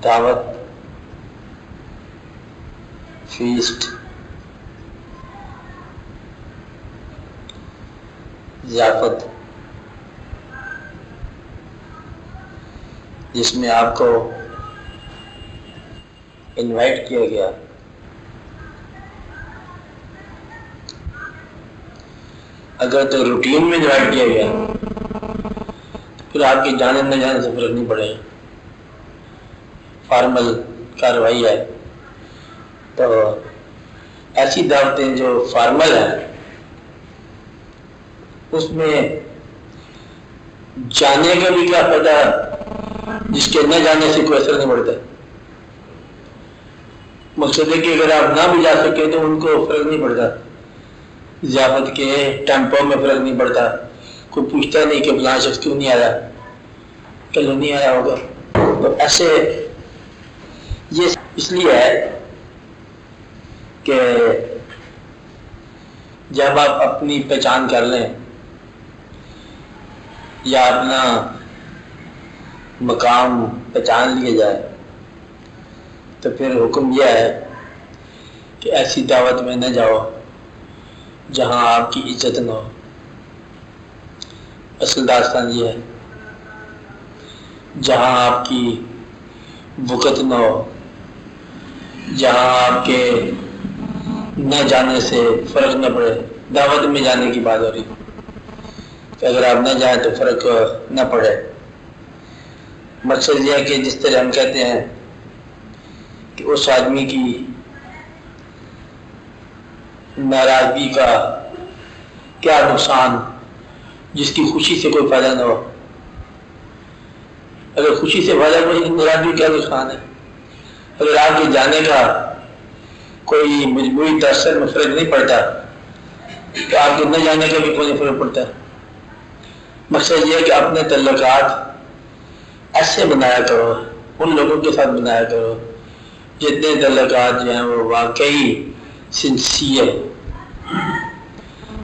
دعوت، فیسٹ، ضیافت، جس میں آپ کو انوائٹ کیا گیا، اگر تو روٹین میں انوائٹ کیا گیا پھر آپ کے جانے نہ جانے سے فرق نہیں پڑے گا، فارمل کارروائی ہے۔ تو ایسی دعوتیں جو فارمل ہیں اس میں جانے کا بھی کیا فائدہ جس کے نہ جانے سے کوئی اثر نہیں پڑتا۔ مقصد ہے کہ اگر آپ نہ بھی جا سکے تو ان کو فرق نہیں پڑتا، ضیافت کے ٹیمپو میں فرق نہیں پڑتا، کوئی پوچھتا نہیں کہ فلاں شخص کیوں نہیں آیا، کل نہیں آیا ہوگا۔ تو ایسے یہ اس لیے ہے کہ جب آپ اپنی پہچان کر لیں یا اپنا مقام پہچان لیا جائے تو پھر حکم یہ ہے کہ ایسی دعوت میں نہ جاؤ جہاں آپ کی عزت نہ ہو۔ اصل داستان یہ ہے جہاں آپ کی وقت نہ ہو، جہاں آپ کے نہ جانے سے فرق نہ پڑے۔ دعوت میں جانے کی بات ہو رہی کہ اگر آپ نہ جائیں تو فرق نہ پڑے۔ مقصد یہ ہے کہ جس طرح ہم کہتے ہیں کہ اس آدمی کی ناراضگی کا کیا نقصان جس کی خوشی سے کوئی فائدہ نہ ہو۔ اگر خوشی سے فائدہ کوئی ناراضگی کیا نقصان ہے؟ اگر آپ کے جانے کا کوئی مجموعی تاثر میں فرق نہیں پڑتا تو آپ کے نہ جانے کا بھی کوئی فرق پڑتا ہے۔ مقصد یہ ہے کہ اپنے تعلقات ایسے بنایا کرو، ان لوگوں کے ساتھ بنایا کرو جتنے تعلقات جو ہیں وہ واقعی سنسیئر۔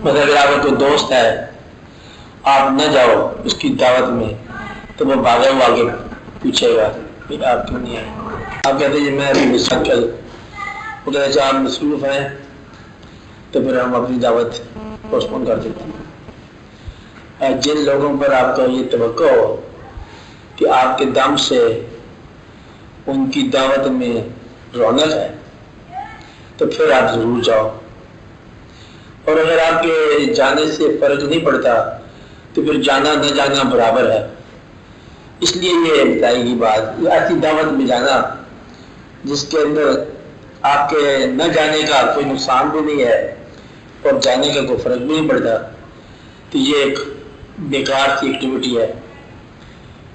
مطلب اگر آپ کا کوئی دوست ہے، آپ نہ جاؤ اس کی دعوت میں تو وہ بھاگے ہوا آگے پوچھے گا کہ آپ کیوں نہیں آئے۔ آپ کہتے ہیں میں ابھی مسافر، وہ کہتے ہیں آپ مصروف ہیں تو پھر ہم اپنی دعوت پوسٹ پون کر دیتے ہیں۔ جن لوگوں پر آپ کا یہ توقع ہو کہ آپ کے دم سے ان کی دعوت میں رونق ہے تو پھر آپ ضرور جاؤ، اور اگر آپ کے جانے سے فرق نہیں پڑتا تو پھر جانا نہ جانا برابر ہے۔ اس لیے یہ بتائی گی بات، ایسی دعوت میں جانا جس کے اندر آپ کے نہ جانے کا کوئی نقصان بھی نہیں ہے اور جانے کا کوئی فرق بھی نہیں پڑتا، تو یہ ایک بیکار سی ایکٹیویٹی ہے،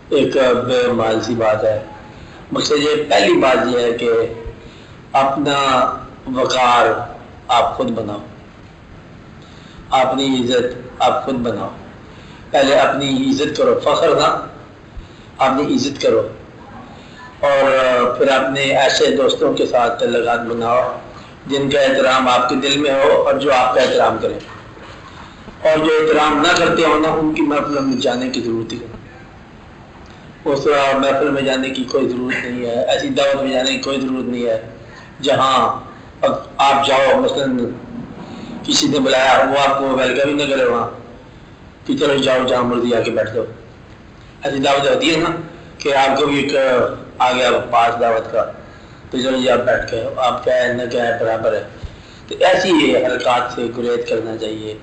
ایک بے مال سی بات ہے۔ مقصد یہ پہلی بات یہ ہے کہ اپنا وقار آپ خود بناؤ، اپنی عزت آپ خود بناؤ۔ پہلے اپنی عزت کرو، فخر نہ، اپنی عزت کرو، اور پھر اپنے ایسے دوستوں کے ساتھ تعلقات بناؤ جن کا احترام آپ کے دل میں ہو اور جو آپ کا احترام کریں، اور جو احترام نہ کرتے ہو نا ان کی محفل میں جانے کی ضرورت ہے۔ اس طرح محفل میں جانے کی کوئی ضرورت نہیں ہے، ایسی دعوت میں جانے کی کوئی ضرورت نہیں ہے جہاں آپ جاؤ، مثلاً کسی نے بلایا وہ آپ کو ویلکم ہی نہ کرے وہاں کہ چلو جاؤ جہاں مرضی آ کے بیٹھ جاؤ۔ ایسی دعوت ہوتی ہے نا کہ آپ کو بھی ایک آ گیا پاس دعوت کا تو چلو جی آپ بیٹھ کے آپ کیا ہے نہ کیا ہے برابر ہے۔ تو ایسی حرکات سے گریز کرنا چاہیے،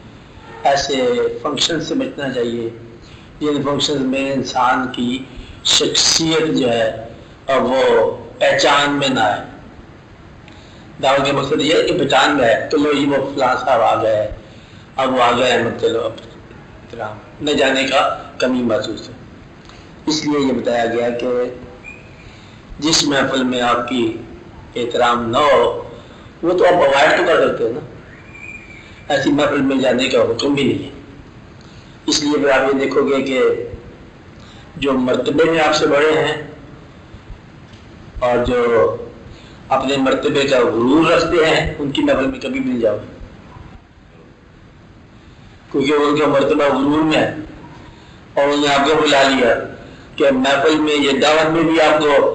ایسے فنکشن سے بچنا چاہیے جن فنکشن میں انسان کی شخصیت جو ہے اور وہ پہچان میں نہ آئے۔ دعوت کا مقصد یہ ہے کہ پہچان میں ہے، تو لو جی وہ فلاں صاحب آ گئے، اب وہ آ گئے مت چلو اب احترام نہ جانے کا کمی محسوس ہے۔ اس لیے یہ بتایا گیا کہ جس محفل میں آپ کی احترام نہ ہو وہ تو آپ اوائڈ تو کر سکتے ہو نا، ایسی محفل میں جانے کا حکم بھی نہیں ہے۔ اس لیے پھر آپ یہ دیکھو گے کہ جو مرتبے میں آپ سے بڑے ہیں اور جو اپنے مرتبے کا غرور رکھتے ہیں ان کی محفل میں کبھی بھی نہیں جاؤ، کیونکہ ان کا مرتبہ غرور میں ہے اور انہوں نے آپ کو بلا لیا کہ محفل میں یہ دعوت میں بھی آپ کو